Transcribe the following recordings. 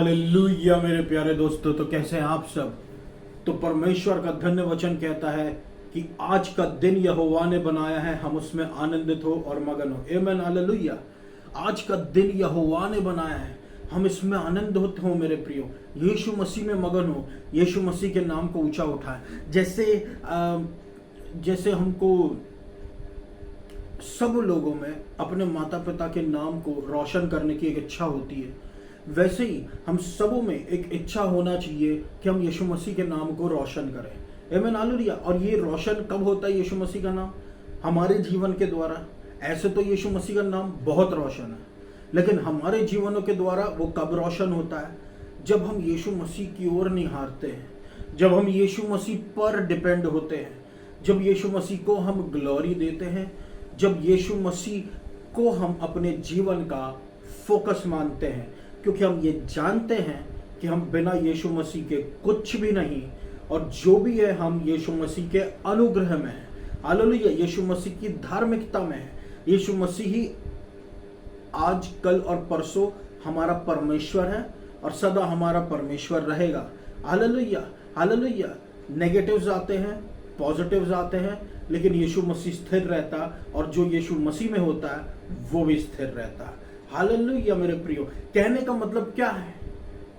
Hallelujah मेरे प्यारे दोस्तों, तो कैसे हैं आप सब। तो परमेश्वर का धन्य वचन कहता है कि आज का दिन यहोवा ने बनाया है, हम उसमें आनंदित हो और मगन हो। आमीन, हालेलुया। आज का दिन यहोवा ने बनाया है, हम इसमें आनंदित हो मेरे प्रियो। यीशु मसीह में मगन हो, यीशु मसीह के नाम को ऊंचा उठाए। जैसे हमको सब लोगों में अपने माता पिता के नाम को रोशन करने की एक इच्छा होती है, वैसे ही हम सबों में एक इच्छा होना चाहिए कि हम यीशु मसीह के नाम को रोशन करें। आमीन, हालेलुया। और ये रोशन कब होता है यीशु मसीह का नाम? हमारे जीवन के द्वारा। ऐसे तो यीशु मसीह का नाम बहुत रोशन है, लेकिन हमारे जीवनों के द्वारा वो कब रोशन होता है? जब हम यीशु मसीह की ओर निहारते हैं, जब हम यीशु मसीह पर डिपेंड होते हैं, जब यीशु मसीह को हम ग्लोरी देते हैं, जब यीशु मसीह को हम अपने जीवन का फोकस मानते हैं, क्योंकि हम ये जानते हैं कि हम बिना यीशु मसीह के कुछ भी नहीं, और जो भी है हम यीशु मसीह के अनुग्रह में है। हालेलुया। यीशु मसीह की धार्मिकता में है। यीशु मसीह ही आज, कल और परसों हमारा परमेश्वर है और सदा हमारा परमेश्वर रहेगा। Hallelujah, hallelujah. नेगेटिव्स आते हैं, पॉजिटिव्स आते हैं, लेकिन यीशु मसीह स्थिर रहता, और जो यीशु मसीह में होता है वो भी स्थिर रहता है। हालेलुया मेरे प्रियो। कहने का मतलब क्या है?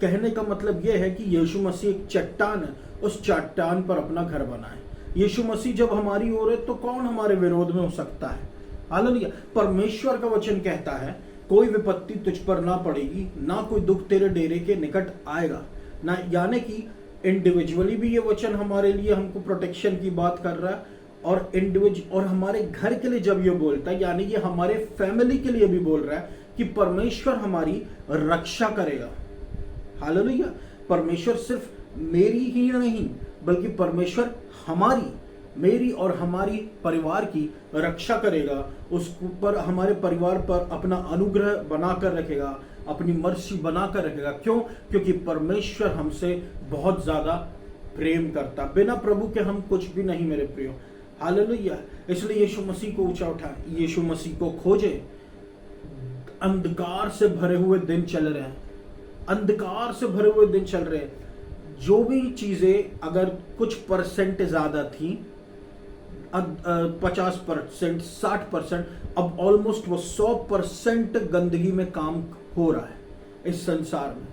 कहने का मतलब यह है कि यीशु मसीह एक चट्टान है, उस चट्टान पर अपना घर बनाए। यीशु मसीह जब हमारी ओर है तो कौन हमारे विरोध में हो सकता है? हालेलुया। परमेश्वर का वचन कहता है कोई विपत्ति तुझ पर ना पड़ेगी, ना कोई दुख तेरे डेरे के निकट आएगा ना। यानी कि इंडिविजुअली भी ये वचन हमारे लिए हमको प्रोटेक्शन की बात कर रहा है, और इंडिविजुअल और हमारे घर के लिए जब ये बोलता है, यानी कि हमारे फैमिली के लिए भी बोल रहा है कि परमेश्वर हमारी रक्षा करेगा। हालेलुया। परमेश्वर सिर्फ मेरी ही नहीं, बल्कि परमेश्वर मेरी और हमारी परिवार की रक्षा करेगा। उस पर, हमारे परिवार पर अपना अनुग्रह बनाकर रखेगा, अपनी मर्सी बनाकर रखेगा। क्यों? क्योंकि परमेश्वर हमसे बहुत ज्यादा प्रेम करता। बिना प्रभु के हम कुछ भी नहीं मेरे प्रियो। हालेलुया। इसलिए यीशु मसीह को ऊंचा उठाएं, यीशु मसीह को खोजें। अंधकार से भरे हुए दिन चल रहे हैं, अंधकार से भरे हुए दिन चल रहे हैं। जो भी चीजें अगर कुछ परसेंट ज्यादा थी, 50%, 60%, अब ऑलमोस्ट वो 100% गंदगी में काम हो रहा है इस संसार में।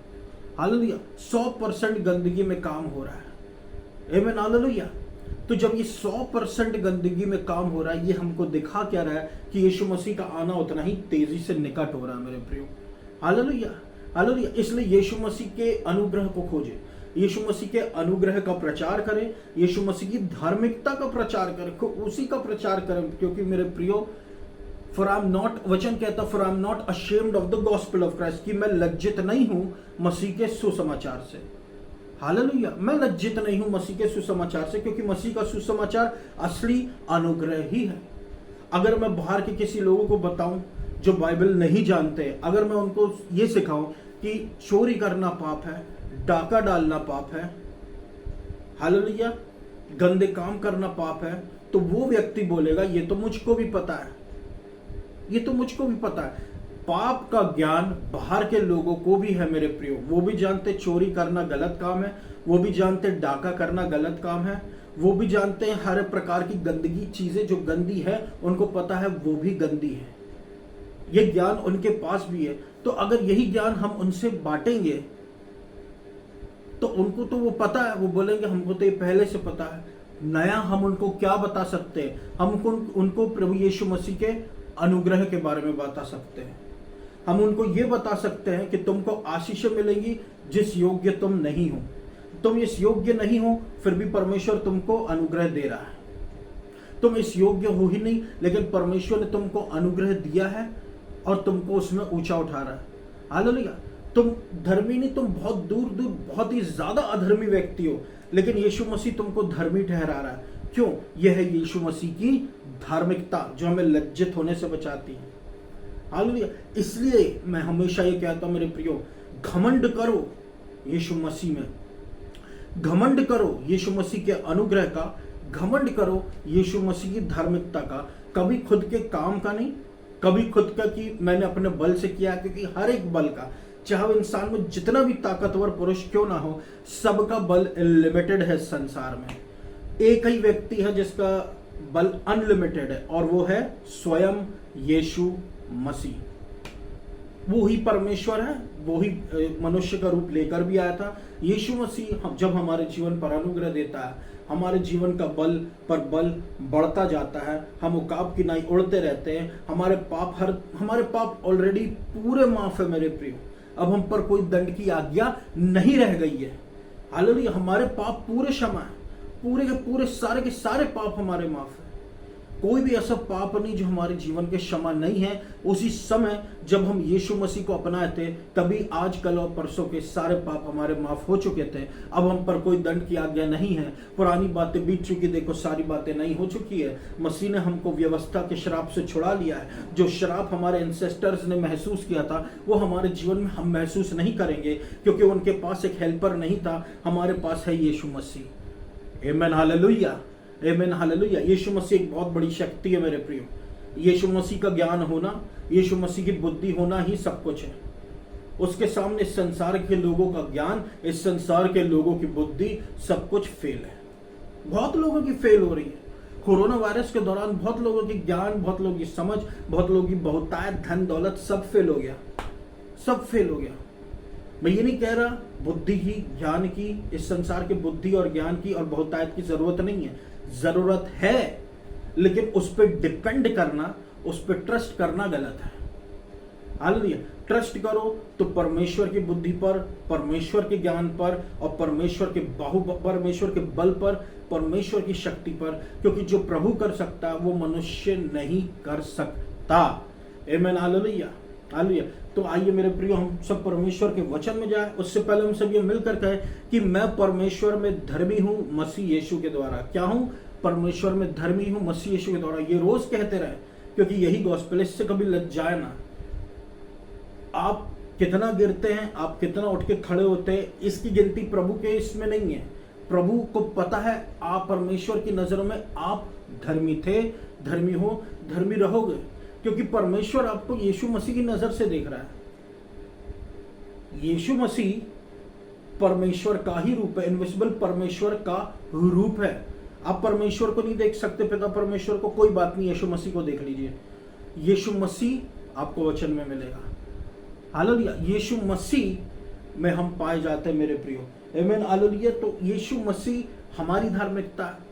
हालेलुया। 100% गंदगी में काम हो रहा है। आमीन, हालेलुया। तो जब ये 100% गंदगी में काम हो रहा है, ये हमको दिखा क्या रहा है कि यीशु मसीह का आना उतना ही तेजी से निकट हो रहा है मेरे प्रियो। Hallelujah, hallelujah. इसलिए यीशु मसीह के अनुग्रह को खोजें, यीशु मसीह के अनुग्रह का प्रचार करें, यीशु मसीह की धार्मिकता का प्रचार करें, उसी का प्रचार करें। क्योंकि मेरे प्रियो, फॉर आई एम नॉट, वचन कहता for I am not ashamed of the gospel of Christ, कि मैं लज्जित नहीं हूं मसीह के सुसमाचार से। हालेलुया। मैं लज्जित नहीं हूं मसीह के सुसमाचार से, क्योंकि मसीह का सुसमाचार असली अनुग्रह ही है। अगर मैं बाहर के किसी लोगों को बताऊं जो बाइबल नहीं जानते, अगर मैं उनको ये सिखाऊं कि चोरी करना पाप है, डाका डालना पाप है, हालेलुया, गंदे काम करना पाप है, तो वो व्यक्ति बोलेगा ये तो मुझको भी पता है, ये तो मुझको भी पता है। पाप का ज्ञान बाहर के लोगों को भी है मेरे प्रियो। वो भी जानते चोरी करना गलत काम है, वो भी जानते डाका करना गलत काम है, वो भी जानते हैं हर प्रकार की गंदगी, चीजें जो गंदी है उनको पता है वो भी गंदी है। ये ज्ञान उनके पास भी है। तो अगर यही ज्ञान हम उनसे बांटेंगे तो उनको तो वो पता है, वो बोलेंगे हमको तो ये पहले से पता है। नया हम उनको क्या बता सकते हैं? हम उनको प्रभु यीशु मसीह के अनुग्रह के बारे में बता सकते हैं। हम उनको ये बता सकते हैं कि तुमको आशीषें मिलेंगी जिस योग्य तुम नहीं हो। तुम इस योग्य नहीं हो, फिर भी परमेश्वर तुमको अनुग्रह दे रहा है। तुम इस योग्य हो ही नहीं, लेकिन परमेश्वर ने तुमको अनुग्रह दिया है और तुमको उसमें ऊंचा उठा रहा है। हालेलुया। तुम धर्मी नहीं, तुम बहुत दूर दूर बहुत ही ज्यादा अधर्मी व्यक्ति हो, लेकिन यीशु मसीह तुमको धर्मी ठहरा रहा है। क्यों? यह है यीशु मसीह की धार्मिकता जो हमें लज्जित होने से बचाती है। हालेलुया। इसलिए मैं हमेशा ये कहता हूं मेरे प्रियो, घमंड करो यीशु मसीह में, घमंड करो यीशु मसीह के अनुग्रह का, घमंड करो यीशु मसीह की धार्मिकता का। कभी खुद के काम का नहीं, कभी खुद का कि मैंने अपने बल से किया, क्योंकि हर एक बल का चाहे वो इंसान में जितना भी ताकतवर पुरुष क्यों ना हो, सबका बल लिमिटेड है संसार में। एक ही व्यक्ति है जिसका बल अनलिमिटेड है, और वो है स्वयं यीशु मसीह। वो ही परमेश्वर है, वो ही मनुष्य का रूप लेकर भी आया था। यीशु मसीह जब हमारे जीवन पर अनुग्रह देता है, हमारे जीवन का बल पर बल बढ़ता जाता है, हम उकाब की नाई उड़ते रहते हैं। हमारे पाप ऑलरेडी पूरे माफ है मेरे प्रियो। अब हम पर कोई दंड की आज्ञा नहीं रह गई है। हालेलुया, हमारे पाप पूरे क्षमा है, पूरे के पूरे सारे के सारे पाप हमारे माफ है। कोई भी ऐसा पाप नहीं जो हमारे जीवन के क्षमा नहीं है। उसी समय जब हम यीशु मसीह को अपनाए थे, तभी आज कल और परसों के सारे पाप हमारे माफ हो चुके थे। अब हम पर कोई दंड की आज्ञा नहीं है। पुरानी बातें बीत चुकी, देखो सारी बातें नई हो चुकी है। मसीह ने हमको व्यवस्था के श्राप से छुड़ा लिया है। जो श्राप हमारे एंसेस्टर्स ने महसूस किया था, वो हमारे जीवन में हम महसूस नहीं करेंगे, क्योंकि उनके पास एक हेल्पर नहीं था। हमारे पास है यीशु मसीह। आमीन, हालेलुया, आमीन, हालेलुया। यीशु मसीह एक बहुत बड़ी शक्ति है मेरे प्रियो। यीशु मसीह का ज्ञान होना, यीशु मसीह की बुद्धि होना ही सब कुछ है। उसके सामने इस संसार के लोगों का ज्ञान, इस संसार के लोगों की बुद्धि, सब कुछ फेल है। बहुत लोगों की फेल हो रही है। कोरोना वायरस के दौरान बहुत लोगों की ज्ञान, बहुत लोगों की समझ, बहुत लोगों की बहुतायत, धन दौलत सब फेल हो गया, सब फेल हो गया। मैं ये नहीं कह रहा बुद्धि की, ज्ञान की, इस संसार के बुद्धि और ज्ञान की और बहुतायत की जरूरत नहीं है। जरूरत है, लेकिन उस पर डिपेंड करना, उस पर ट्रस्ट करना गलत है। हालेलुया। ट्रस्ट करो तो परमेश्वर की बुद्धि पर, परमेश्वर के ज्ञान पर और परमेश्वर के बल पर, परमेश्वर की शक्ति पर, क्योंकि जो प्रभु कर सकता है वो मनुष्य नहीं कर सकता। आमीन, हालेलुया, हालेलुया। तो आइए मेरे प्रियो, हम सब परमेश्वर के वचन में जाए। उससे पहले हम सब ये मिलकर कहें कि मैं परमेश्वर में धर्मी हूं मसीह यीशु के द्वारा। क्या हूं? परमेश्वर में धर्मी हूं मसीह यीशु के द्वारा। ये रोज कहते रहे, क्योंकि यही गॉस्पेल। इससे कभी लज्जाए ना। आप कितना गिरते हैं, आप कितना उठ के खड़े होते हैं, इसकी गिनती प्रभु के इसमें नहीं है। प्रभु को पता है आप परमेश्वर की नजरों में आप धर्मी थे, धर्मी हो, धर्मी रहोगे, क्योंकि परमेश्वर आपको यीशु मसीह की नजर से देख रहा है। यीशु मसीह परमेश्वर का ही रूप है, इनविजिबल परमेश्वर का रूप है। आप परमेश्वर को नहीं देख सकते, पिता परमेश्वर को, कोई बात नहीं, यीशु मसीह को देख लीजिए। यीशु मसीह आपको वचन में मिलेगा। हालेलुया। यीशु मसीह में हम पाए जाते हैं मेरे प्रियो। आमीन, हालेलुया। तो यीशु मसीह हमारी धार्मिकता है।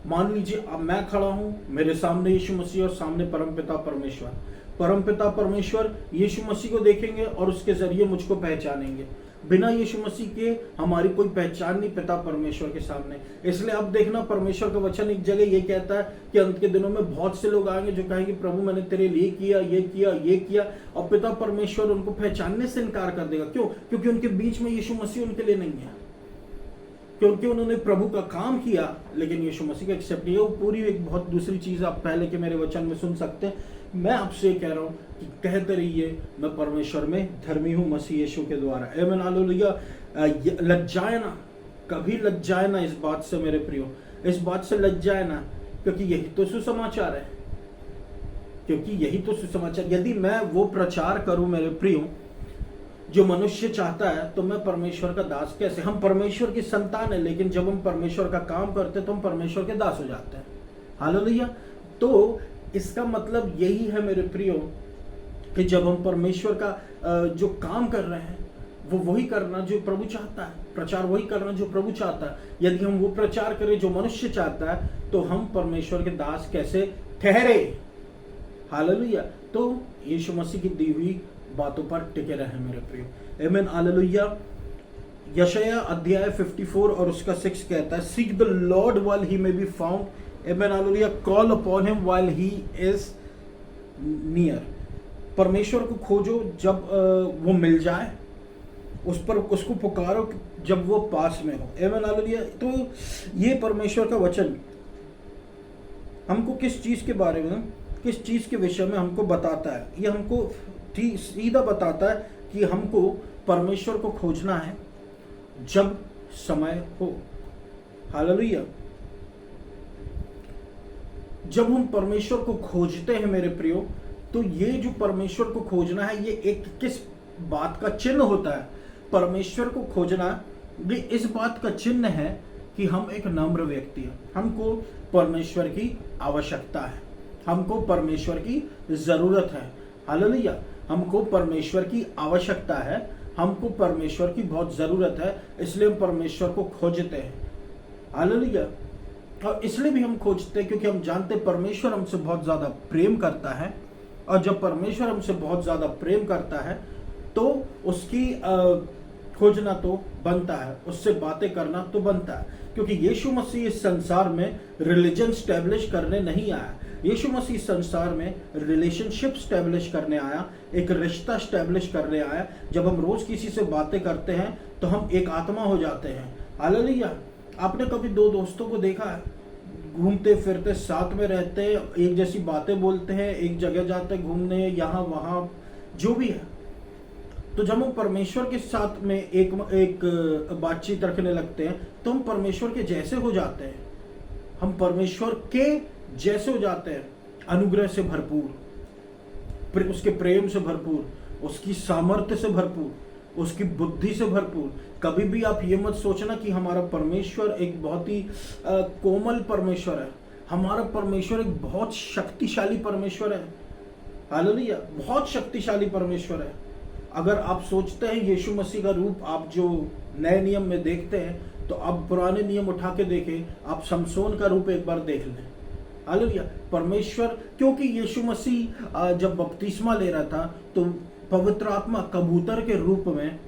मान लीजिए अब मैं खड़ा हूं, मेरे सामने यीशु मसीह और सामने परमपिता परमेश्वर। परमपिता परमेश्वर यीशु मसीह को देखेंगे और उसके जरिए मुझको पहचानेंगे। बिना यीशु मसीह के हमारी कोई पहचान नहीं पिता परमेश्वर के सामने। इसलिए अब देखना, परमेश्वर का वचन एक जगह ये कहता है कि अंत के दिनों में बहुत से लोग आएंगे जो कहेंगे प्रभु मैंने तेरे लिए किया, ये किया, ये किया, और पिता परमेश्वर उनको पहचानने से इनकार कर देगा। क्यों? क्योंकि उनके बीच में यीशु मसीह उनके लिए नहीं है, क्योंकि उन्होंने प्रभु का काम किया लेकिन यीशु मसीह का एक्सेप्ट नहीं। वो पूरी एक बहुत दूसरी चीज आप पहले के मेरे वचन में सुन सकते हैं। मैं आपसे कह रहा हूं कि कहते रहिए मैं परमेश्वर में धर्मी हूं मसीह यीशु के द्वारा। आमीन, हालेलुया। लज्जाए ना, कभी लज्जाए ना इस बात से मेरे प्रियो, इस बात से लज्जाए ना, क्योंकि यही तो सुसमाचार है, क्योंकि यही तो सुसमाचार। यदि मैं वो प्रचार करूं मेरे प्रियो जो मनुष्य चाहता है, तो मैं परमेश्वर का दास कैसे? हम परमेश्वर की संतान है, लेकिन जब हम परमेश्वर का काम करते हैं तो हम परमेश्वर के दास हो जाते हैं। हालेलुया। तो इसका मतलब यही है मेरे प्रियो कि जब हम परमेश्वर का जो काम कर रहे हैं वो वही करना जो प्रभु चाहता है, प्रचार वही करना जो प्रभु चाहता है। यदि हम वो प्रचार करें जो मनुष्य चाहता है, तो हम परमेश्वर के दास कैसे ठहरे? हालेलुया। तो यीशु मसीह की दी हुई बातों पर टिके रहे मेरे प्रियो। आमीन, हालेलुया। यशायाह अध्याय 54 और उसका 6 कहता है, seek the Lord while he may be found. आमीन, हालेलुया। Call upon him while he is near. परमेश्वर को खोजो जब वो मिल जाए, उसको पुकारो जब वो पास में हो। आमीन, हालेलुया। तो ये परमेश्वर का वचन हमको किस चीज के बारे में, किस चीज के विषय में हमको बताता है? ये हमको सीधा बताता है कि हमको परमेश्वर को खोजना है जब समय हो। हालेलुया। जब हम परमेश्वर को खोजते हैं मेरे प्रियो, तो ये जो परमेश्वर को खोजना है, ये एक किस बात का चिन्ह होता है। परमेश्वर को खोजना भी इस बात का चिन्ह है कि हम एक नम्र व्यक्ति हैं, हमको परमेश्वर की आवश्यकता है, हमको परमेश्वर की जरूरत है। हालेलुया, हमको परमेश्वर की आवश्यकता है, हमको परमेश्वर की बहुत जरूरत है, इसलिए हम परमेश्वर को खोजते हैं। हालेलुया, और इसलिए भी हम खोजते हैं क्योंकि हम जानते हैं परमेश्वर हमसे बहुत ज्यादा प्रेम करता है, और जब परमेश्वर हमसे बहुत ज्यादा प्रेम करता है तो उसकी खोजना तो बनता है, उससे बातें करना तो बनता है, क्योंकि यीशु मसीह इस संसार में रिलीजन स्टैब्लिश करने नहीं आया। यीशु मसीह संसार में रिलेशनशिप स्टैब्लिश करने आया, एक रिश्ता स्टैब्लिश करने आया। जब हम रोज किसी से बातें करते हैं तो हम एक आत्मा हो जाते हैं। हालेलुया, आपने कभी दो दोस्तों को देखा है, घूमते फिरते साथ में रहते, एक जैसी बातें बोलते हैं, एक जगह जाते घूमने, यहाँ वहाँ जो भी है। तो जब हम परमेश्वर के साथ में एक बातचीत रखने लगते हैं तो हम परमेश्वर के जैसे हो जाते हैं, हम परमेश्वर के जैसे हो जाते हैं, अनुग्रह से भरपूर, उसके प्रेम से भरपूर, उसकी सामर्थ्य से भरपूर, उसकी बुद्धि से भरपूर। कभी भी आप ये मत सोचना कि हमारा परमेश्वर एक बहुत ही कोमल परमेश्वर है। हमारा परमेश्वर एक बहुत शक्तिशाली परमेश्वर है। हालेलुया, बहुत शक्तिशाली परमेश्वर है। अगर आप सोचते हैं यीशु मसीह का रूप आप जो नए नियम में देखते हैं, तो आप पुराने नियम उठा के देखें, आप शमशोन का रूप एक बार देख लें। हालेलुया, परमेश्वर, क्योंकि यीशु मसीह जब बपतिस्मा ले रहा था तो पवित्र आत्मा कबूतर के रूप में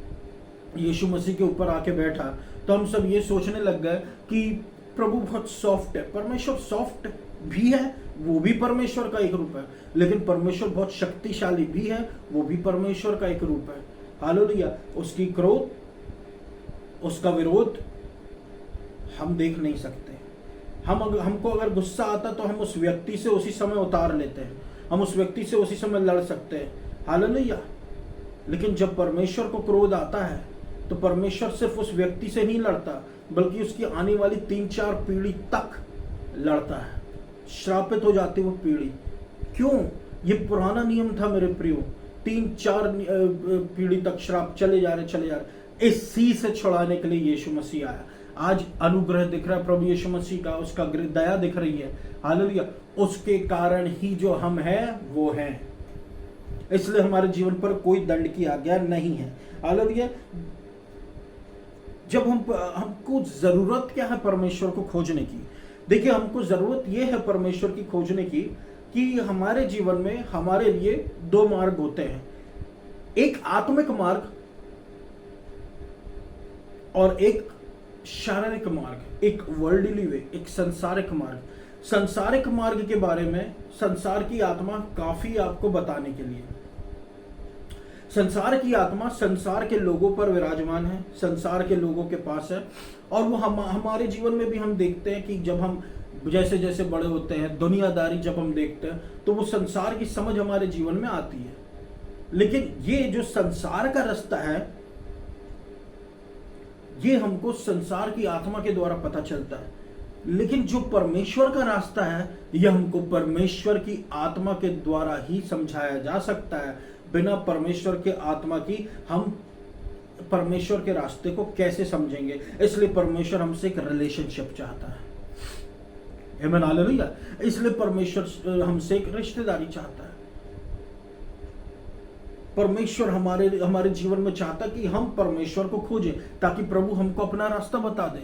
यीशु मसीह के ऊपर आके बैठा, तो हम सब ये सोचने लग गए कि प्रभु बहुत सॉफ्ट है। परमेश्वर सॉफ्ट भी है, वो भी परमेश्वर का एक रूप है, लेकिन परमेश्वर बहुत शक्तिशाली भी है, वो भी परमेश्वर का एक रूप है। हालेलुया, उसकी क्रोध, उसका विरोध हम देख नहीं सकते। हमको अगर गुस्सा आता तो हम उस व्यक्ति से उसी समय उतार लेते हैं, हम उस व्यक्ति से उसी समय लड़ सकते हैं। हालेलुया, लेकिन जब परमेश्वर को क्रोध आता है तो परमेश्वर सिर्फ उस व्यक्ति से नहीं लड़ता, बल्कि उसकी आने वाली 3-4 पीढ़ी तक लड़ता है। श्रापित हो जाती वो पीढ़ी। क्यों? ये पुराना नियम था मेरे प्रियो, 3-4 पीढ़ी तक श्राप चले जा रहे। इसी से छुड़ाने के लिए यीशु मसीह आया। आज अनुग्रह दिख रहा है प्रभु यीशु मसीह का, उसका दया दिख रही है। हालेलुया, उसके कारण ही जो हम हैं वो हैं, इसलिए हमारे जीवन पर कोई दंड की आज्ञा नहीं है। हालेलुया, जब हमको जरूरत क्या है परमेश्वर को खोजने की? देखिए, हमको जरूरत यह है परमेश्वर की खोजने की कि हमारे जीवन में हमारे लिए 2 मार्ग होते हैं, एक आत्मिक मार्ग और एक शारीरिक मार्ग, एक वर्ल्डली वे, एक संसारिक मार्ग। संसारिक मार्ग के बारे में संसार की आत्मा काफी आपको बताने के लिए। संसार की आत्मा संसार के लोगों पर विराजमान है, संसार के लोगों के पास है, और वो हमारे जीवन में भी हम देखते हैं कि जब हम जैसे जैसे बड़े होते हैं, दुनियादारी जब हम देखते हैं तो वो संसार की समझ हमारे जीवन में आती है। लेकिन ये जो संसार का रास्ता है, ये हमको संसार की आत्मा के द्वारा पता चलता है, लेकिन जो परमेश्वर का रास्ता है, यह हमको परमेश्वर की आत्मा के द्वारा ही समझाया जा सकता है। बिना परमेश्वर के आत्मा की हम परमेश्वर के रास्ते को कैसे समझेंगे? इसलिए परमेश्वर हमसे एक रिलेशनशिप चाहता है। आमीन, हालेलुया। इसलिए परमेश्वर हमसे एक रिश्तेदारी चाहता है। परमेश्वर हमारे जीवन में चाहता कि हम परमेश्वर को खोजें, ताकि प्रभु हमको अपना रास्ता बता दे,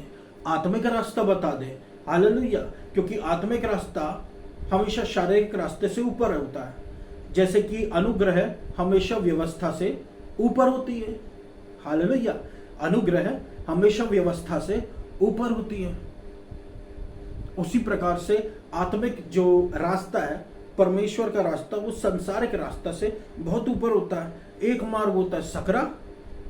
आत्मिक रास्ता बता दे। हालेलुया, क्योंकि आत्मिक रास्ता हमेशा शारीरिक रास्ते से ऊपर होता है, जैसे कि अनुग्रह हमेशा व्यवस्था से ऊपर होती है। हालेलुया, अनुग्रह हमेशा व्यवस्था से ऊपर होती है। उसी प्रकार से आत्मिक जो रास्ता है, परमेश्वर का रास्ता, वो संसारिक रास्ता से बहुत ऊपर होता है। एक मार्ग होता है सकरा,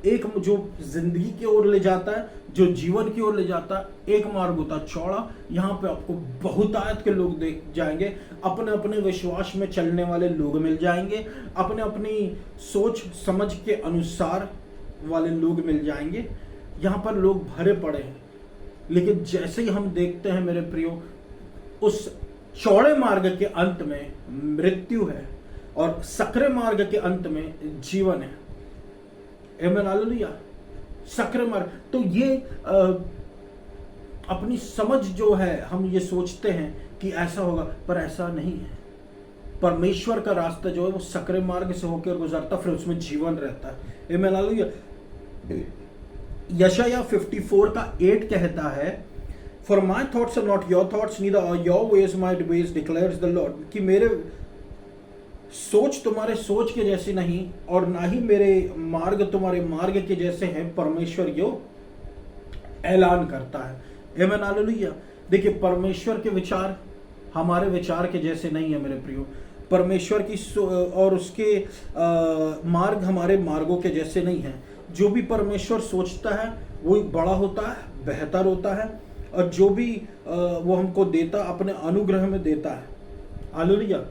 एक जो जिंदगी की ओर ले जाता है, जो जीवन की ओर ले जाता है। एक मार्ग होता है चौड़ा, यहाँ पे आपको बहुतायत के लोग देख जाएंगे, अपने अपने विश्वास में चलने वाले लोग मिल जाएंगे, अपने अपनी सोच समझ के अनुसार वाले लोग मिल जाएंगे। यहाँ पर लोग भरे पड़े हैं। लेकिन जैसे ही हम देखते हैं मेरे प्रियो, उस चौड़े मार्ग के अंत में मृत्यु है और सकरे मार्ग के अंत में जीवन है। Amen, hallelujah. सक्रिय मार्ग, तो ये अपनी समझ जो है, हम ये सोचते हैं कि ऐसा होगा, पर ऐसा नहीं है। परमेश्वर का रास्ता जो है वो सक्रिय मार्ग से होकर गुजरता, फिर उसमें जीवन रहता है। Amen, hallelujah. यशाया 54 का 8 कहता है, for my thoughts are not your thoughts, neither are your ways my ways, declares the Lord, कि मेरे सोच तुम्हारे सोच के जैसे नहीं और ना ही मेरे मार्ग तुम्हारे मार्ग के जैसे हैं, परमेश्वर यो ऐलान करता है। Amen, hallelujah. देखिए, परमेश्वर के विचार हमारे विचार के जैसे नहीं है मेरे प्रियो। परमेश्वर की और उसके मार्ग हमारे मार्गों के जैसे नहीं है। जो भी परमेश्वर सोचता है वो बड़ा होता है, बेहतर होता है, और जो भी वो हमको देता अपने अनुग्रह में देता है। Hallelujah,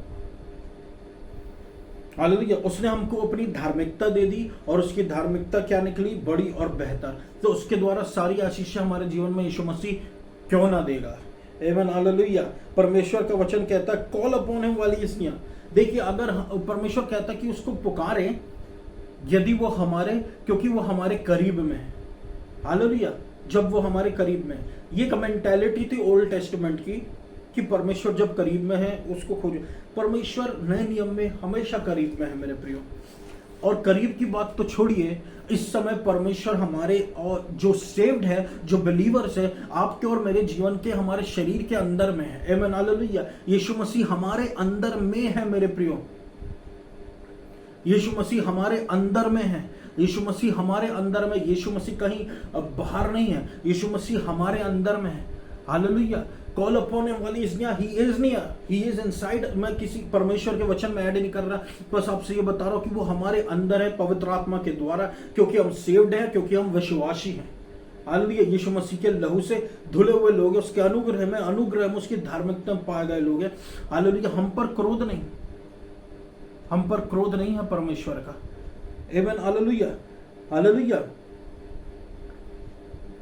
hallelujah. उसने हमको अपनी धार्मिकता दे दी, और उसकी धार्मिकता क्या निकली? बड़ी और बेहतर। तो उसके द्वारा सारी आशीषें हमारे जीवन में यीशु मसीह क्यों ना देगा। आमेन, हालेलुया। परमेश्वर का वचन कहता है, कॉल अपॉन हिम वाली इसनिया। देखिए, अगर परमेश्वर कहता है कि उसको पुकारे, यदि वो हमारे, क्योंकि वो हमारे करीब में है। हालेलुया। जब वो हमारे करीब में है, ये एक मेंटालिटी थी ओल्ड टेस्टमेंट की कि परमेश्वर जब करीब में है उसको खोजो। परमेश्वर नए नियम में हमेशा करीब में है मेरे प्रियो। और करीब की बात तो छोड़िए, इस समय परमेश्वर हमारे, और जो सेव्ड है, जो बिलीवर्स है, आपके और मेरे जीवन के, हमारे शरीर के अंदर में है। Amen, hallelujah. यीशु मसीह हमारे अंदर में है मेरे प्रियो। यीशु मसीह हमारे अंदर में है। यीशु मसीह हमारे अंदर में। यीशु मसीह कहीं बाहर नहीं है, यीशु मसीह हमारे अंदर में है। हालेलुया। कॉल अपॉन हिम वाली is near, he is near, he is inside. मैं किसी परमेश्वर के वचन में ऐड नहीं कर रहा, बस आपसे ये बता रहा हूं कि वो हमारे अंदर है पवित्र आत्मा के द्वारा, क्योंकि हम सेव्ड हैं, क्योंकि हम विश्वासी हैं। हालेलुया। यीशु मसीह के लहू से धुले हुए लोग हैं, उसके अनुग्रह में उसकी धार्मिकता में पाए गए लोग हैं। हालेलुया। हम पर क्रोध नहीं, हम पर क्रोध नहीं है परमेश्वर का। आमेन, हालेलुया, हालेलुया।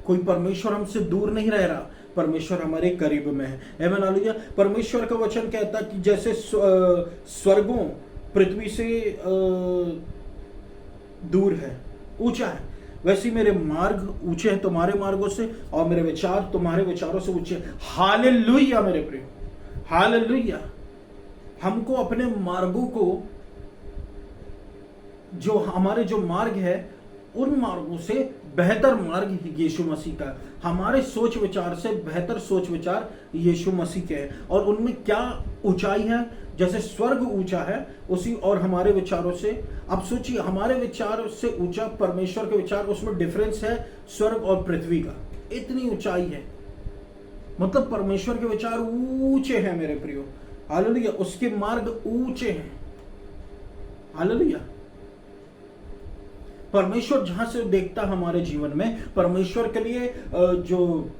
कोई परमेश्वर हमसे दूर नहीं रह रहा, परमेश्वर हमारे करीब में है। Amen, hallelujah. परमेश्वर का वचन कहता है कि जैसे स्वर्गों पृथ्वी से दूर है, ऊंचा है, वैसे मेरे मार्ग ऊंचे हैं तुम्हारे मार्गों से, और मेरे विचार तुम्हारे विचारों से ऊंचे हैं। हालेलुया मेरे प्रिय, हालेलुया। हमको अपने मार्गों को, जो हमारे जो मार्ग है, उन मार्गों से बेहतर मार्ग यीशु मसीह का। हमारे सोच विचार से बेहतर सोच विचार यीशु मसीह के हैं, और उनमें क्या ऊंचाई है। जैसे स्वर्ग ऊंचा है उसी, और हमारे विचारों से, अब सोचिए, हमारे विचार से ऊंचा परमेश्वर के विचार, उसमें डिफरेंस है स्वर्ग और पृथ्वी का, इतनी ऊंचाई है। मतलब परमेश्वर के विचार ऊंचे हैं मेरे प्रियो। हालेलुया। उसके मार्ग ऊंचे हैं। हालेलुया। परमेश्वर जहां से देखता हमारे जीवन में, परमेश्वर के लिए जो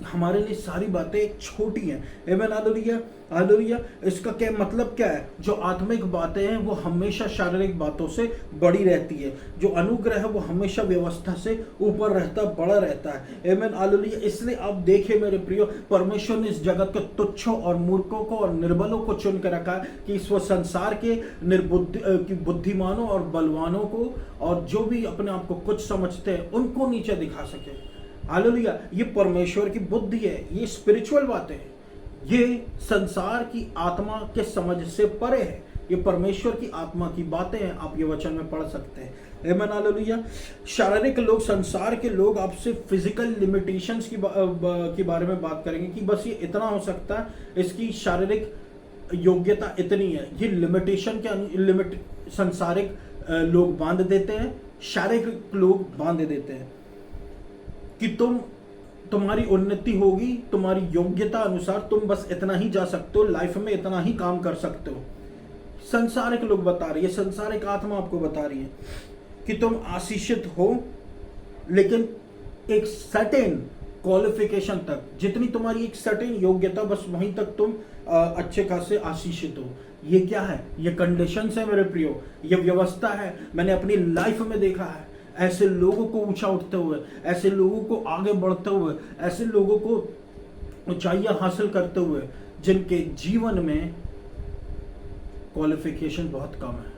हमारे लिए सारी बातें छोटी हैं। आमेन, हालेलुया, हालेलुया। इसका क्या मतलब क्या है? जो आत्मिक बातें हैं वो हमेशा शारीरिक बातों से बड़ी रहती है, जो अनुग्रह है वो हमेशा व्यवस्था से ऊपर रहता, बड़ा रहता है। Amen, hallelujah. इसलिए आप देखिए मेरे प्रियो, परमेश्वर ने इस जगत के तुच्छों और मूर्खों को और निर्बलों को चुन कर रखा है कि इस संसार के बुद्धिमानों और बलवानों को, और जो भी अपने आप को कुछ समझते हैं, उनको नीचे दिखा सके। हालेलुया। ये परमेश्वर की बुद्धि है, ये स्पिरिचुअल बातें हैं, ये संसार की आत्मा के समझ से परे है। ये परमेश्वर की आत्मा की बातें हैं, आप ये वचन में पढ़ सकते हैं। आमेन, हालेलुया। शारीरिक लोग, संसार के लोग आपसे फिजिकल लिमिटेशंस की बारे में बात करेंगे कि बस ये इतना हो सकता है, इसकी शारीरिक योग्यता इतनी है। ये लिमिटेशन के लिमिट संसारिक लोग बांध देते हैं, शारीरिक लोग बांध देते हैं कि तुम्हारी उन्नति होगी, तुम्हारी योग्यता अनुसार तुम बस इतना ही जा सकते हो, लाइफ में इतना ही काम कर सकते हो। संसारिक लोग बता रही है, संसारिक आत्मा आपको बता रही है कि तुम आशीषित हो, लेकिन एक सर्टेन क्वालिफिकेशन तक, जितनी तुम्हारी एक सर्टेन योग्यता, बस वहीं तक तुम अच्छे खासे आशीषित हो। ये क्या है? ये कंडीशंस है मेरे प्रियो, ये व्यवस्था है। मैंने अपनी लाइफ में देखा है ऐसे लोगों को ऊंचा उठते हुए, ऐसे लोगों को आगे बढ़ते हुए, ऐसे लोगों को ऊंचाइयां हासिल करते हुए, जिनके जीवन में क्वालिफिकेशन बहुत कम है,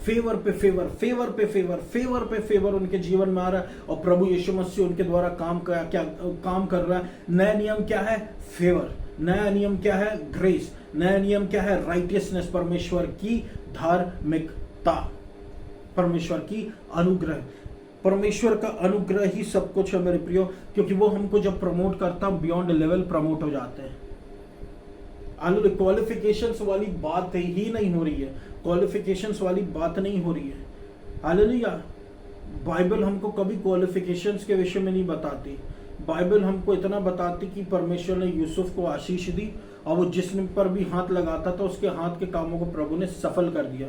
फेवर पे फेवर, फेवर पे फेवर, फेवर पे फेवर उनके जीवन में आ रहा है और प्रभु यीशु मसीह उनके द्वारा काम कर रहा है। नया नियम क्या है? फेवर। नया नियम क्या है? ग्रेस। नया नियम क्या है? राइटियसनेस, परमेश्वर की धार्मिकता, परमेश्वर की अनुग्रह। परमेश्वर का अनुग्रह ही सब कुछ है मेरे प्रियो, क्योंकि वो हमको जब प्रमोट करता है बियॉन्ड लेवल प्रमोट हो जाते हैं। क्वालिफिकेशंस वाली बात ही नहीं हो रही है, क्वालिफिकेशंस वाली बात नहीं हो रही है। हालेलुया। बाइबल हमको कभी क्वालिफिकेशंस के विषय में नहीं बताती। बाइबल हमको इतना बताती कि परमेश्वर ने यूसुफ को आशीष दी और वो जिसने पर भी हाथ लगाता था उसके हाथ के कामों को प्रभु ने सफल कर दिया।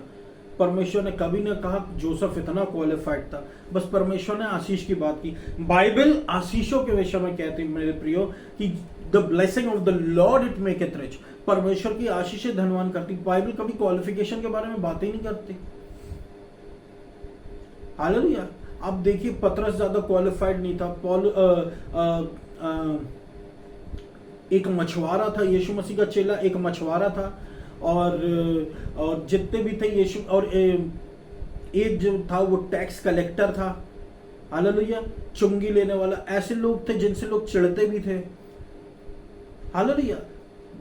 परमेश्वर ने कभी न कहा जोसेफ इतना क्वालिफाइड था, बस परमेश्वर ने आशीष की बात की। बाइबल आशीषों के विषय में कहती है मेरे प्रियो कि the blessing of the Lord it make it rich. परमेश्वर की आशीषें धनवान करती। बाइबल कभी क्वालिफिकेशन के बारे में बात ही नहीं करती। हालेलुया। अब देखिए पतरस ज्यादा क्वालिफाइड नहीं था। पॉल एक मछुआरा था, यीशु मसीह का चेला एक मछुआरा था और जितने भी थे यीशु, और एक जो था वो टैक्स कलेक्टर था। हालेलुया। चुंगी लेने वाला, ऐसे लोग थे जिनसे लोग चिढ़ते भी थे। हालेलुया।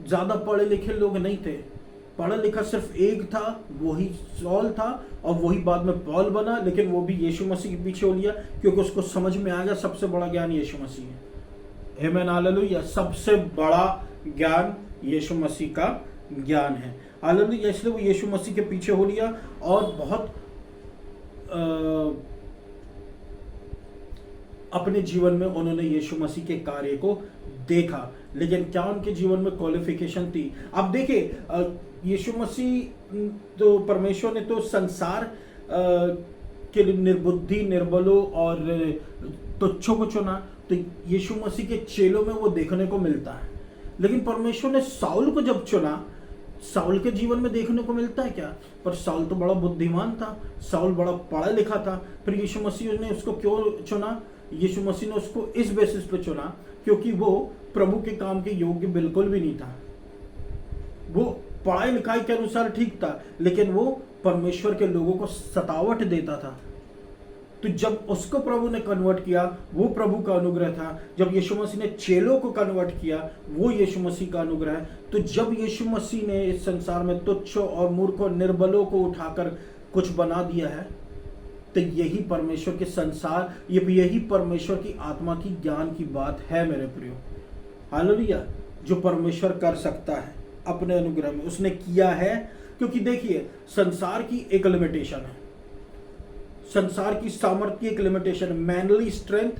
ज्यादा पढ़े लिखे लोग नहीं थे, पढ़ा लिखा सिर्फ एक था, वही सॉल था और वही बाद में पॉल बना, लेकिन वो भी यीशु मसीह के पीछे हो लिया क्योंकि उसको समझ में आ गया सबसे बड़ा ज्ञान यीशु मसीह है। आमीन, हालेलुया। सबसे बड़ा ज्ञान यीशु मसीह का ज्ञान है। हालेलुया। इसलिए वो यीशु मसीह के पीछे हो लिया और बहुत अपने जीवन में उन्होंने यीशु मसीह के कार्य को देखा, लेकिन क्या उनके जीवन में क्वालिफिकेशन थी? अब देखिए यीशु मसीह तो परमेश्वर ने तो संसार के निर्बुद्धि, निर्बलों और तुच्छों को चुना, तो यीशु मसीह के चेलों में वो देखने को मिलता है। लेकिन परमेश्वर ने साउल को जब चुना, साउल के जीवन में देखने को मिलता है क्या? पर साउल तो बड़ा बुद्धिमान था, साउल बड़ा पढ़ा लिखा था, फिर यीशु मसीह ने उसको क्यों चुना? यीशु मसीह ने उसको इस बेसिस पे चुना क्योंकि वो प्रभु के काम के योग्य बिल्कुल भी नहीं था। वो पढ़ाई लिखाई के अनुसार ठीक था, लेकिन वो परमेश्वर के लोगों को सतावट देता था। तो जब उसको प्रभु ने कन्वर्ट किया, वो प्रभु का अनुग्रह था। जब यीशु मसीह ने चेलों को कन्वर्ट किया, वो यीशु मसीह का अनुग्रह है। तो जब यीशु मसीह ने इस संसार में तुच्छों और मूर्खों, निर्बलों को उठाकर कुछ बना दिया है, तो यही परमेश्वर के संसार, यही परमेश्वर की आत्मा की ज्ञान की बात है मेरे प्रियो। हालेलुया। जो परमेश्वर कर सकता है अपने अनुग्रह में, उसने किया है। क्योंकि देखिए संसार की एक लिमिटेशन है, संसार की सामर्थ्य की एक लिमिटेशन है, मैनली स्ट्रेंथ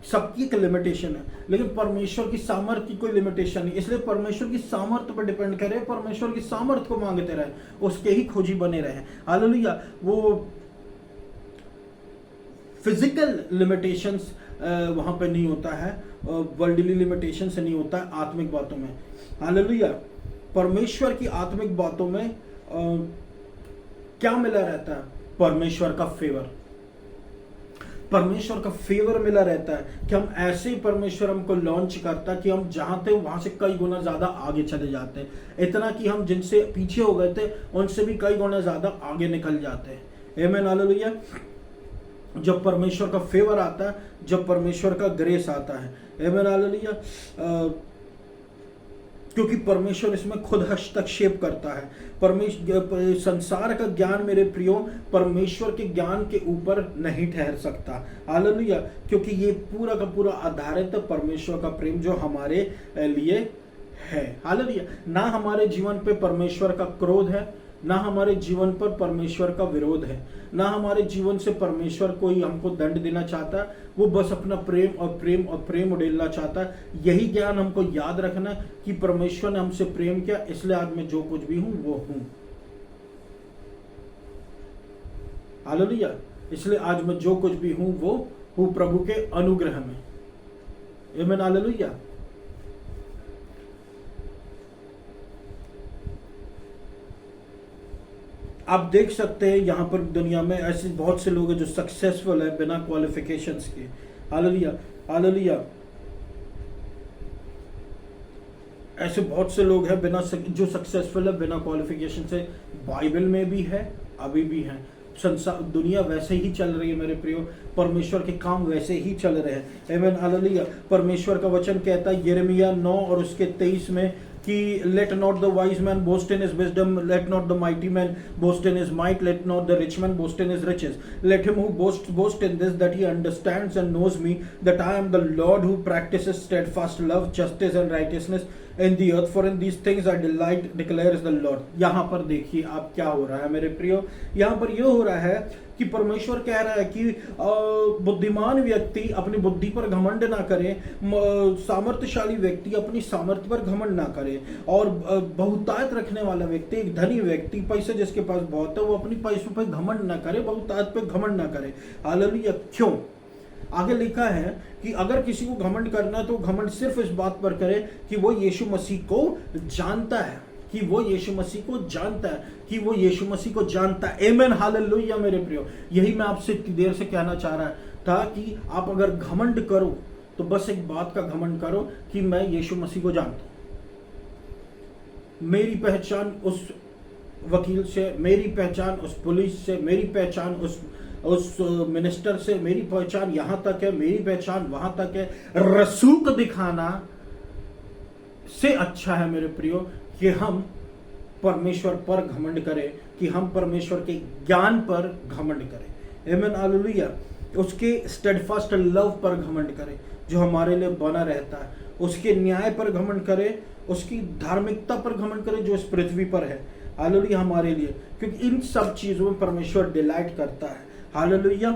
सबकी एक लिमिटेशन है, लेकिन परमेश्वर की सामर्थ्य की कोई लिमिटेशन नहीं। इसलिए परमेश्वर की सामर्थ्य पर डिपेंड करें, परमेश्वर की सामर्थ्य को मांगते रहे, उसके ही खोजी बने रहे। हालेलुया। वो फिजिकल लिमिटेशंस वहां पे नहीं होता है, वर्ल्डली लिमिटेशन से नहीं होता है, आत्मिक बातों में। हालेलुया। परमेश्वर की आत्मिक बातों में क्या मिला रहता है? परमेश्वर का फेवर, परमेश्वर का फेवर मिला रहता है कि हम ऐसे ही परमेश्वर हमको लॉन्च करता है कि हम जहां थे वहां से कई गुना ज्यादा आगे चले जाते हैं। इतना कि हम जिनसे पीछे हो गए थे उनसे भी कई गुना ज्यादा आगे निकल जाते हैं। आमीन, हालेलुया। जब परमेश्वर का फेवर आता है, जब परमेश्वर का ग्रेस आता है, आमीन, हालेलुया, क्योंकि परमेश्वर इसमें खुद हस्तक्षेप करता है। परमेश्वर संसार का ज्ञान मेरे प्रियो परमेश्वर के ज्ञान के ऊपर नहीं ठहर सकता। हालेलुया। क्योंकि ये पूरा का पूरा आधारित है परमेश्वर का प्रेम जो हमारे लिए है। हालेलुया। ना हमारे जीवन पे परमेश्वर का क्रोध है, ना हमारे जीवन पर परमेश्वर का विरोध है, ना हमारे जीवन से परमेश्वर कोई हमको दंड देना चाहता है। वो बस अपना प्रेम और प्रेम और प्रेम उड़ेलना चाहता है। यही ज्ञान हमको याद रखना कि परमेश्वर ने हमसे प्रेम किया, इसलिए आज मैं जो कुछ भी हूं वो हूं। हालेलुया। इसलिए आज मैं जो कुछ भी हूं वो हूं प्रभु के अनुग्रह में। आमीन, हालेलुया। आप देख सकते हैं यहाँ पर दुनिया में ऐसे बहुत से लोग हैं जो सक्सेसफुल है बिना क्वालिफिकेशंस के। Hallelujah, hallelujah. ऐसे बहुत से लोग हैं जो सक्सेसफुल है बिना क्वालिफिकेशन से। बाइबल में भी है, अभी भी हैं। संसार दुनिया वैसे ही चल रही है मेरे प्रियो, परमेश्वर के काम वैसे ही चल रहे हैं। आमीन हालेलुया। परमेश्वर का वचन कहता है यिर्मयाह 9 और उसके 23 में कि let not the wise man boast in his wisdom, let not the mighty man boast in his might, let not the rich man boast in his riches, let him who boast in this that he understands and knows me that I am the Lord who practises steadfast love, justice and righteousness in the earth, for in these things I delight declares the Lord. यहाँ पर देखिए आप क्या हो रहा है मेरे प्रियो, यहाँ पर यह हो रहा है कि परमेश्वर कह रहा है कि बुद्धिमान व्यक्ति अपनी बुद्धि पर घमंड ना करे, सामर्थ्यशाली व्यक्ति अपनी सामर्थ्य पर घमंड ना करे, और बहुतायत रखने वाला व्यक्ति, एक धनी व्यक्ति, पैसे जिसके पास बहुत है, वो अपनी पैसों पर घमंड ना करे, बहुतायत पर घमंड ना करे। हालेलुया। क्यों? आगे लिखा है कि अगर किसी को घमंड करना है तो घमंड सिर्फ इस बात पर करे कि वो यीशु मसीह को जानता है, कि वो यीशु मसीह को जानता है, कि वो यीशु मसीह को जानता है। आमीन हालेलुया मेरे प्रियो। यही मैं आपसे इतनी देर से कहना चाह रहा था कि आप अगर घमंड करो तो बस एक बात का घमंड करो कि मैं यीशु मसीह को जानता हूं। मेरी पहचान उस वकील से, मेरी पहचान उस पुलिस से, मेरी पहचान उस मिनिस्टर से, मेरी पहचान यहां तक है, मेरी पहचान वहां तक है। रसूख दिखाना से अच्छा है मेरे प्रियो कि हम परमेश्वर पर घमंड करें, कि हम परमेश्वर के ज्ञान पर घमंड करें। आमीन हालेलुया। उसके स्टेडफास्ट लव पर घमंड करें जो हमारे लिए बना रहता है, उसके न्याय पर घमंड करें, उसकी धार्मिकता पर घमंड करें जो इस पृथ्वी पर है। हालेलुया हमारे लिए, क्योंकि इन सब चीजों में परमेश्वर डिलाइट करता है। हालेलुया।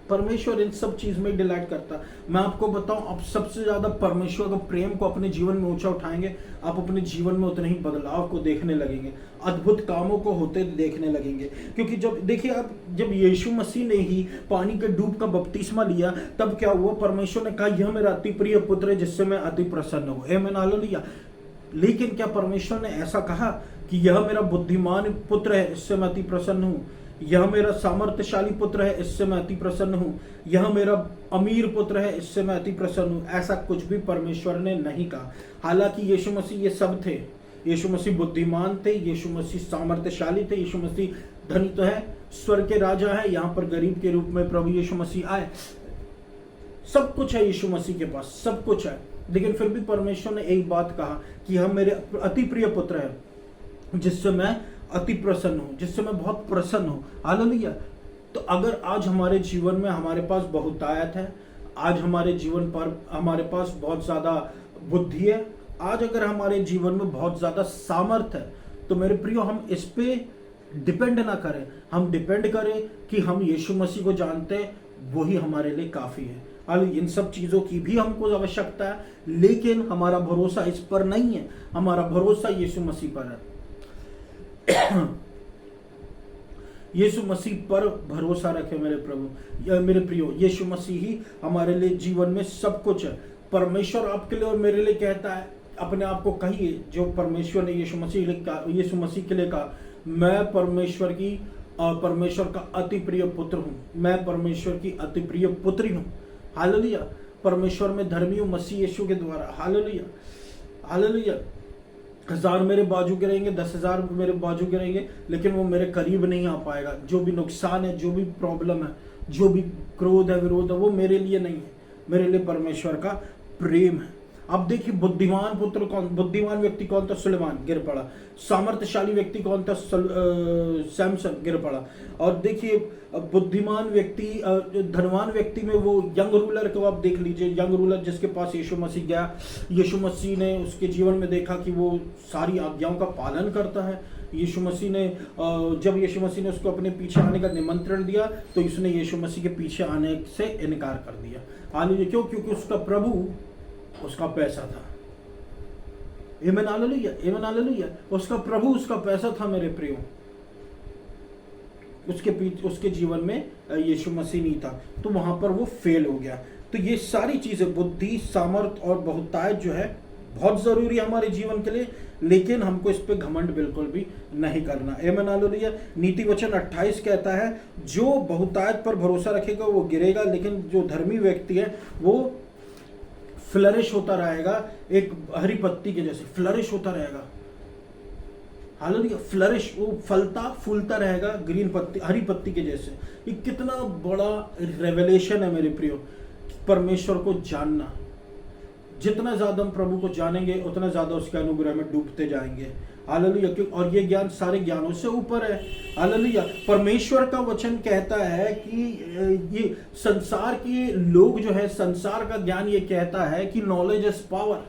परमेश्वर इन सब चीज में डिलाइट करता है। मैं आपको बताऊं, आप सबसे ज्यादा परमेश्वर का प्रेम को अपने जीवन में ऊंचा उठाएंगे, आप अपने जीवन में उतने ही बदलाव को देखने लगेंगे, अद्भुत कामों को होते देखने लगेंगे। क्योंकि जब देखिए आप, जब यीशु मसीह ने ही पानी के डूब का बपतिस्मा लिया तब क्या हुआ? परमेश्वर ने कहा यह मेरा अति प्रिय पुत्र है जिससे मैं अति प्रसन्न हूं। आमीन हालेलुया। लेकिन क्या परमेश्वर ने ऐसा कहा कि यह मेरा बुद्धिमान पुत्र है इससे मैं अति प्रसन्न हूं, यह मेरा सामर्थ्यशाली पुत्र है इससे मैं अति प्रसन्न हूं, यह मेरा अमीर पुत्र है इससे मैं अति प्रसन्न हूं? ऐसा कुछ भी परमेश्वर ने नहीं कहा। हालांकि यीशु मसीह ये सब थे। यीशु मसीह बुद्धिमान थे, यीशु मसीह सामर्थ्यशाली थे, यीशु मसीह धनी तो है, स्वर्ग के राजा है, यहाँ पर गरीब के रूप में प्रभु यीशु मसीह आए। सब कुछ है यीशु मसीह के पास, सब कुछ है। लेकिन फिर भी परमेश्वर ने एक बात कहा कि यह मेरे अति प्रिय पुत्र है जिससे मैं अति प्रसन्न हूं, जिससे मैं बहुत प्रसन्न हूं। हालेलुया। तो अगर आज हमारे जीवन में हमारे पास बहुतायत है, आज हमारे जीवन पर हमारे पास बहुत ज्यादा बुद्धि है, आज अगर हमारे जीवन में बहुत ज्यादा सामर्थ्य है, तो मेरे प्रियो हम इस पे डिपेंड ना करें, हम डिपेंड करें कि हम यीशु मसीह को जानते हैं, वही हमारे लिए काफी है। इन सब चीजों की भी हमको आवश्यकता है, लेकिन हमारा भरोसा इस पर नहीं है, हमारा भरोसा यीशु मसीह पर है। यीशु मसीह पर भरोसा रखे मेरे प्रभु, मेरे प्रियो। यीशु मसीह ही हमारे लिए जीवन में सब कुछ है। परमेश्वर आपके लिए और मेरे लिए कहता है, अपने आप को कहिए जो परमेश्वर ने यीशु मसीह के लिए कहा, मैं परमेश्वर का अति प्रिय पुत्र हूं, मैं परमेश्वर की अति प्रिय पुत्री हूं। हालेलुया। परमेश्वर में धर्मी हूं मसीह यीशु के द्वारा। Hallelujah hallelujah. 1000 मेरे बाजू गिरेंगे, 10,000 मेरे बाजू गिरेंगे, लेकिन वो मेरे करीब नहीं आ पाएगा। जो भी नुकसान है, जो भी प्रॉब्लम है, जो भी क्रोध है, विरोध है, वो मेरे लिए नहीं है, मेरे लिए परमेश्वर का प्रेम है। अब देखिए बुद्धिमान व्यक्ति कौन था? सुलेमान, गिर पड़ा। सामर्थ्यशाली व्यक्ति कौन था? सैमसन, गिर पड़ा। और देखिए बुद्धिमान व्यक्ति, धनवान व्यक्ति में वो यंग रूलर को आप देख लीजिए, यंग रूलर जिसके पास यीशु मसीह गया, यीशु मसीह ने उसके जीवन में देखा कि वो सारी आज्ञाओं का पालन करता है। यीशु मसीह ने जब यीशु मसीह ने उसको अपने पीछे आने का निमंत्रण दिया तो उसने यीशु मसीह के पीछे आने से इनकार कर दिया। हालेलुया। क्यों? क्योंकि उसका प्रभु उसका पैसा था। आमीन हालेलुया, आमीन हालेलुया। उसका प्रभु उसका पैसा था मेरे प्रियो। उसके जीवन में यीशु मसीह नहीं था, तो वहां पर वो फेल हो गया। तो ये सारी चीजें, बुद्धि, सामर्थ और बहुतायत जो है बहुत जरूरी है हमारे जीवन के लिए, लेकिन हमको इस पे घमंड बिल्कुल भी नहीं करना। आमीन हालेलुया। नीति वचन 28 कहता है, जो बहुतायत पर भरोसा रखेगा वो गिरेगा, लेकिन जो धर्मी व्यक्ति है वो फ्लरिश होता रहेगा, एक हरी पत्ती के जैसे फ्लरिश होता रहेगा। हालेलुया, फ्लरिश, वो फलता फूलता रहेगा ग्रीन पत्ती, हरी पत्ती के जैसे। ये कितना बड़ा रेवलेशन है मेरे प्रियो, परमेश्वर को जानना। जितना ज्यादा हम प्रभु को जानेंगे उतना ज्यादा उसके अनुग्रह में डूबते जाएंगे। हालेलुया, और ये ज्ञान सारे ज्ञानों से ऊपर है। हालेलुया, परमेश्वर का वचन कहता है कि ये संसार के लोग जो है, संसार का ज्ञान ये कहता है कि नॉलेज इज पावर,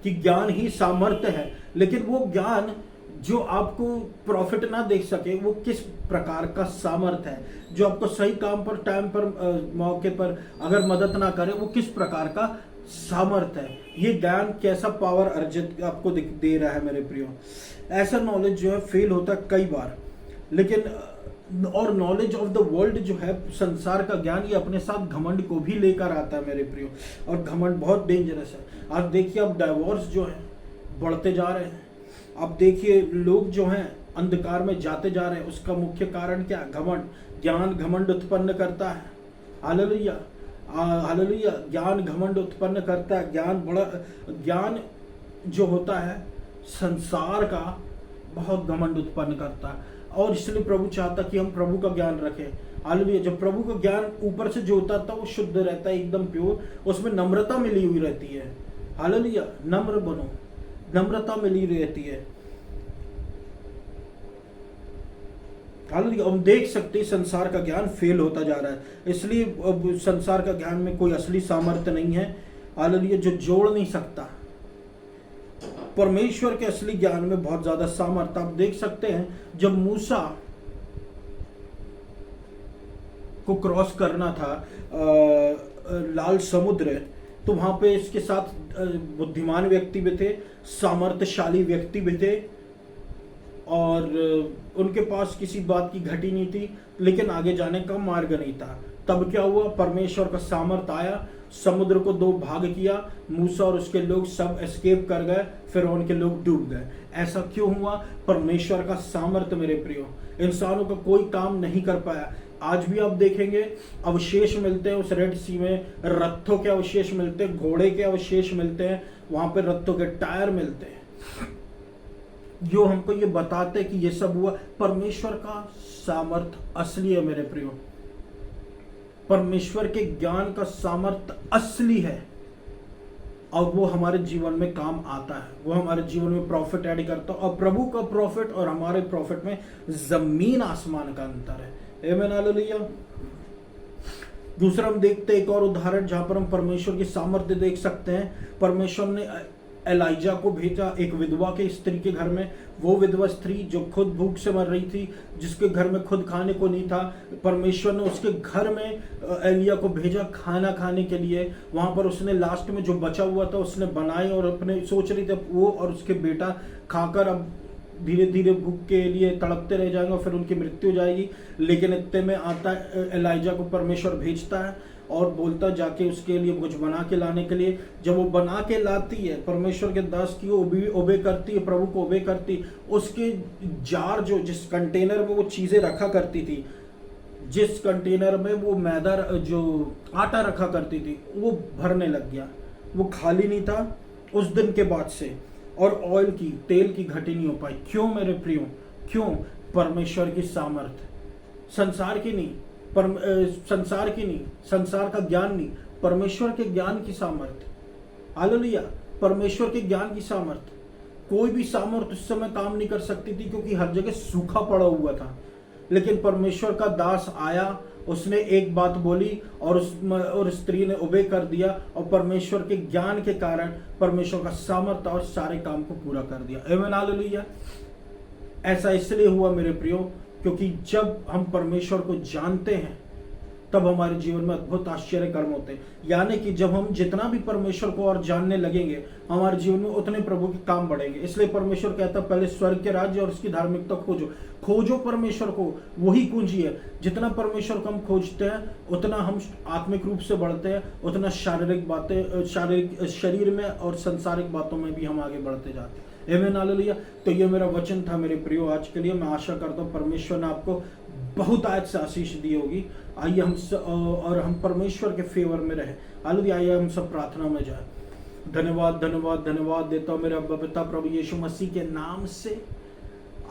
कि ज्ञान ही सामर्थ्य है। लेकिन वो ज्ञान जो आपको प्रॉफिट ना देख सके, वो किस प्रकार का सामर्थ्य है, जो आपको सही काम पर, टाइम पर, मौके पर अगर मदद ना करे, वो किस प्रकार का सामर्थ्य है। ये ज्ञान कैसा पावर अर्जित आपको दे रहा है मेरे प्रियो। ऐसा नॉलेज जो है फेल होता है कई बार, लेकिन और नॉलेज ऑफ द वर्ल्ड जो है, संसार का ज्ञान, ये अपने साथ घमंड को भी लेकर आता है मेरे प्रियो। और घमंड बहुत डेंजरस है। आज देखिए, अब डाइवोर्स जो है बढ़ते जा रहे हैं। अब देखिए, लोग जो हैं अंधकार में जाते जा रहे हैं। उसका मुख्य कारण क्या? घमंड। ज्ञान घमंड उत्पन्न करता है। हालेलुया, हालेलुया, ज्ञान घमंड उत्पन्न करता है। ज्ञान जो होता है संसार का, बहुत घमंड उत्पन्न करता है। और इसलिए प्रभु चाहता कि हम प्रभु का ज्ञान रखें। हालेलुया, जब प्रभु का ज्ञान ऊपर से जो होता था वो शुद्ध रहता है, एकदम प्योर, उसमें नम्रता मिली हुई रहती है। हालेलुया, नम्र बनो, नम्रता मिली रहती है। हालांकि हम देख सकते हैं संसार का ज्ञान फेल होता जा रहा है, इसलिए अब संसार का ज्ञान में कोई असली सामर्थ्य नहीं है। हालांकि जो जोड़ नहीं सकता, परमेश्वर के असली ज्ञान में बहुत ज्यादा सामर्थ्य। आप देख सकते हैं, जब मूसा को क्रॉस करना था लाल समुद्र, तो वहां पे इसके साथ बुद्धिमान व्यक्ति भी थे, सामर्थ्यशाली व्यक्ति भी थे, और उनके पास किसी बात की घटी नहीं थी, लेकिन आगे जाने का मार्ग नहीं था। तब क्या हुआ? परमेश्वर का सामर्थ्य आया, समुद्र को दो भाग किया, मूसा और उसके लोग सब एस्केप कर गए, फिर उनके लोग डूब गए। ऐसा क्यों हुआ? परमेश्वर का सामर्थ्य मेरे प्रियो। इंसानों का कोई काम नहीं कर पाया। आज भी आप देखेंगे अवशेष मिलते हैं उस रेड सी में, रथों के अवशेष मिलते हैं, घोड़े के अवशेष मिलते हैं, वहां पे रथों के टायर मिलते हैं, जो हमको ये बताते हैं कि ये सब हुआ। परमेश्वर का सामर्थ्य असली है मेरे प्रियो। परमेश्वर के ज्ञान का सामर्थ्य असली है, और वो हमारे जीवन में काम आता है। वो हमारे जीवन में प्रॉफिट ऐड करता है। और प्रभु का प्रॉफिट और हमारे प्रॉफिट में जमीन आसमान का अंतर है। आमीन, हालेलुया। दूसरा हम देखते हैं एक और उदाहरण, जहां पर हम परमेश्वर की सामर्थ्य देख सकते हैं। परमेश्वर ने एलाइजा को भेजा एक विधवा के स्त्री के घर में। वो विधवा स्त्री जो खुद भूख से मर रही थी, जिसके घर में खुद खाने को नहीं था, परमेश्वर ने उसके घर में एलिया को भेजा खाना खाने के लिए। वहां पर उसने लास्ट में जो बचा हुआ था उसने बनाए, और अपने सोच रही थी वो और उसके बेटा खाकर अब धीरे धीरे भूख के लिए तड़पते रह जाएंगे और फिर उनकी मृत्यु हो जाएगी। लेकिन इतने में आता एलाइजा को परमेश्वर भेजता है और बोलता जाके उसके लिए कुछ बना के लाने के लिए। जब वो बना के लाती है, परमेश्वर के दास की ओबे करती है, प्रभु को ओबे करती, उसके जार जो जिस कंटेनर में वो चीजें रखा करती थी, जिस कंटेनर में वो मैदा जो आटा रखा करती थी, वो भरने लग गया। वो खाली नहीं था उस दिन के बाद से, और ऑयल की, तेल की घटी नहीं हो पाई। क्यों मेरे प्रियो? क्यों? परमेश्वर की सामर्थ्य, संसार की नहीं, संसार की नहीं, संसार का ज्ञान नहीं, परमेश्वर के ज्ञान की सामर्थ्य। हालेलुया, परमेश्वर के ज्ञान की सामर्थ्य। कोई भी सामर्थ्य उस समय काम नहीं कर सकती थी, क्योंकि हर जगह सूखा पड़ा हुआ था। लेकिन परमेश्वर का दास आया, उसने एक बात बोली और स्त्री ने ओबे कर दिया, और परमेश्वर के ज्ञान के कारण परमेश्वर का सामर्थ्य और सारे काम को पूरा कर दिया। आमीन, हालेलुया। ऐसा इसलिए हुआ मेरे प्रियो, क्योंकि जब हम परमेश्वर को जानते हैं तब हमारे जीवन में अद्भुत आश्चर्य कर्म होते हैं। यानी कि जब हम जितना भी परमेश्वर को और जानने लगेंगे, हमारे जीवन में उतने प्रभु के काम बढ़ेंगे। इसलिए परमेश्वर कहता है पहले स्वर्ग के राज्य और उसकी धार्मिकता खोजो परमेश्वर को, वही कुंजी है। जितना परमेश्वर को हम खोजते हैं उतना हम आत्मिक रूप से बढ़ते हैं, उतना शारीरिक शरीर में और सांसारिक बातों में भी हम आगे बढ़ते जाते हैं। आमीन, हालेलुया। तो ये मेरा वचन था मेरे प्रियो आज के लिए। मैं आशा करता हूँ परमेश्वर ने आपको बहुत आज से आशीष दी होगी। आइए हम परमेश्वर के फेवर में रहे। हालेलुया। आइए हम सब प्रार्थना में जाए। धन्यवाद धन्यवाद धन्यवाद देता हूँ मेरे अब्बा पिता प्रभु यीशु मसीह के नाम से।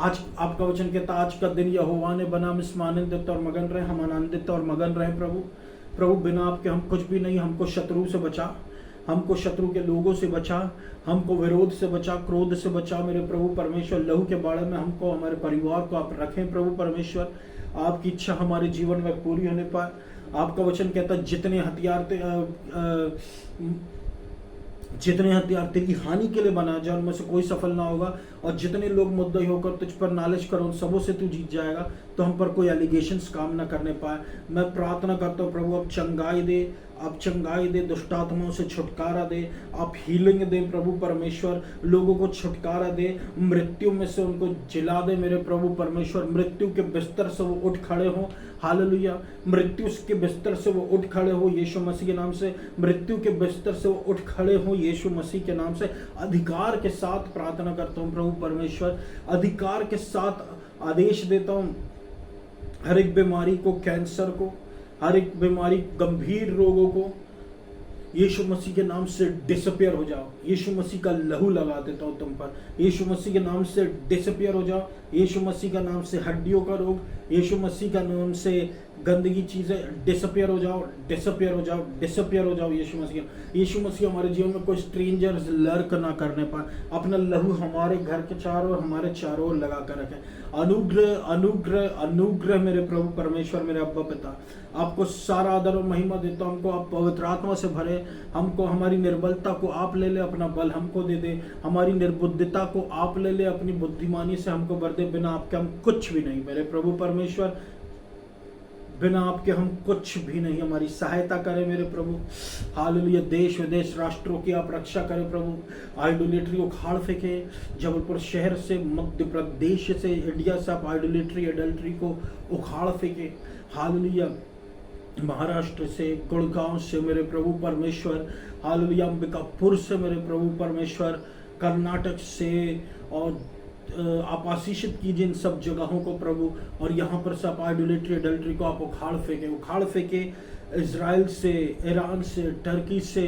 आज आपका वचन कहता आज का दिन यहोवा ने बना, हम इसमें आनंदित और मगन रहे, हम आनंदित और मगन रहे प्रभु। प्रभु बिना आपके हम कुछ भी नहीं, हमको शत्रु से बचा, हमको शत्रु के लोगों से बचा, हमको विरोध से बचा, क्रोध से बचा मेरे प्रभु परमेश्वर। लहू के बाड़े में हमको, हमारे परिवार को आप रखें प्रभु परमेश्वर। आपकी इच्छा हमारे जीवन में पूरी होने पाए। आपका वचन कहता है जितने हथियार तेरी हानि के लिए बनाए जाए उनमें से कोई सफल ना होगा, और जितने लोग मुद्दई होकर तुझ पर नालिश करो उन सबों से तू जीत जाएगा। तो हम पर कोई एलिगेशंस काम ना करने पाए। मैं प्रार्थना करता हूँ प्रभु, अब चंगाई दे, आप चंगाई दे, दुष्टात्माओं से छुटकारा दे, आप हीलिंग दे प्रभु परमेश्वर, लोगों को छुटकारा दे, मृत्यु में से उनको जिला दे मेरे प्रभु परमेश्वर। मृत्यु के बिस्तर से वो उठ खड़े हो, हालेलुया। मृत्यु के बिस्तर से वो उठ खड़े हो यीशु मसीह के नाम से। मृत्यु के बिस्तर से वो उठ खड़े हो यीशु मसीह के नाम से। अधिकार के साथ प्रार्थना करता हूँ प्रभु परमेश्वर, अधिकार के साथ आदेश देता हूँ हर एक बीमारी को, कैंसर को, हर एक बीमारी, गंभीर रोगों को यीशु मसीह के नाम से डिसअपियर हो जाओ। यीशु मसीह का लहू लगा देता हूँ तुम पर, यीशु मसीह के नाम से डिसअपियर हो जाओ। यीशु मसीह का नाम से हड्डियों का रोग, यीशु मसीह का नाम से गंदगी चीजें डिसअपियर हो जाओ, डिसअपियर हो जाओ, डिसअपियर हो जाओ यीशु मसीह हमारे जीवन में कोई स्ट्रेंजर्स लर्क ना करने पाए। अपना लहू हमारे घर के चारों और हमारे चारों ओर लगा कर रखें। अनुग्रह अनुग्रह अनुग्रह मेरे प्रभु परमेश्वर, मेरे अब्बा पिता, आपको सारा आदर और महिमा देता हूं। हमको आप पवित्र आत्मा से भरे, हमको हमारी निर्बलता को आप ले ले, अपना बल हमको दे दे, हमारी निर्बुद्धिता को आप ले ले, अपनी बुद्धिमानी से हमको भर दे। बिना आपके हम कुछ भी नहीं मेरे प्रभु परमेश्वर, बिना आपके हम कुछ भी नहीं। हमारी सहायता करें मेरे प्रभु, हालेलुया। देश विदेश राष्ट्रों की आप रक्षा करें प्रभु। आइडोलेट्री उखाड़ फेंके जबलपुर शहर से, मध्य प्रदेश से, इंडिया से आप आइडोलेट्री एडल्ट्री को उखाड़ फेंके, हालेलुया। महाराष्ट्र से, गुड़गांव से मेरे प्रभु परमेश्वर, हालेलुया। अंबिकापुर से मेरे प्रभु परमेश्वर, कर्नाटक से, और आप आशीषित कीजिए इन सब जगहों को प्रभु। और यहाँ पर सब आइडोलेट्री एडल्ट्री को आप उखाड़ फेंके इजराइल से, ईरान से, टर्की से,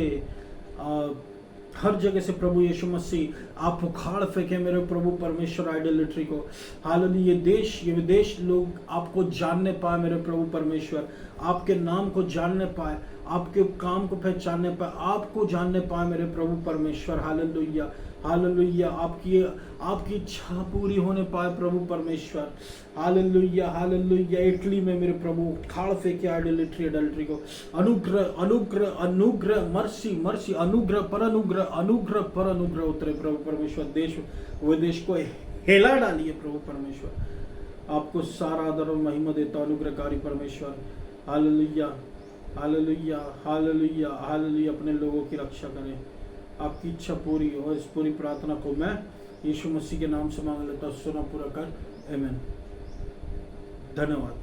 हर जगह से प्रभु यीशु मसीह आप उखाड़ फेंके मेरे प्रभु परमेश्वर आइडोलेट्री को। हालेलुया। ये देश ये विदेश लोग आपको जानने पाए मेरे प्रभु परमेश्वर, आपके नाम को जानने पाए, आपके काम को पहचानने पाए, आपको जानने पाए मेरे प्रभु परमेश्वर। Hallelujah hallelujah. आपकी इच्छा पूरी होने पाए प्रभु परमेश्वर। Hallelujah hallelujah. इटली में मेरे प्रभु उखाड़ फेंके आइडोलेट्री एडल्ट्री को। अनुग्रह अनुग्रह अनुग्रह, मर्सी मर्सी, अनुग्रह पर अनुग्रह, अनुग्रह पर अनुग्रह उतरे प्रभु परमेश्वर। देश विदेश को हिला डालिए प्रभु परमेश्वर। आपको सारा आदर और महिमा देता अनुग्रहकारी परमेश्वर। Hallelujah hallelujah hallelujah hallelujah. अपने लोगों की रक्षा करें, आपकी इच्छा पूरी हो। इस पूरी प्रार्थना को मैं यीशु मसीह के नाम से मांग लेता हूं, सुना पूरा कर, आमीन। धन्यवाद।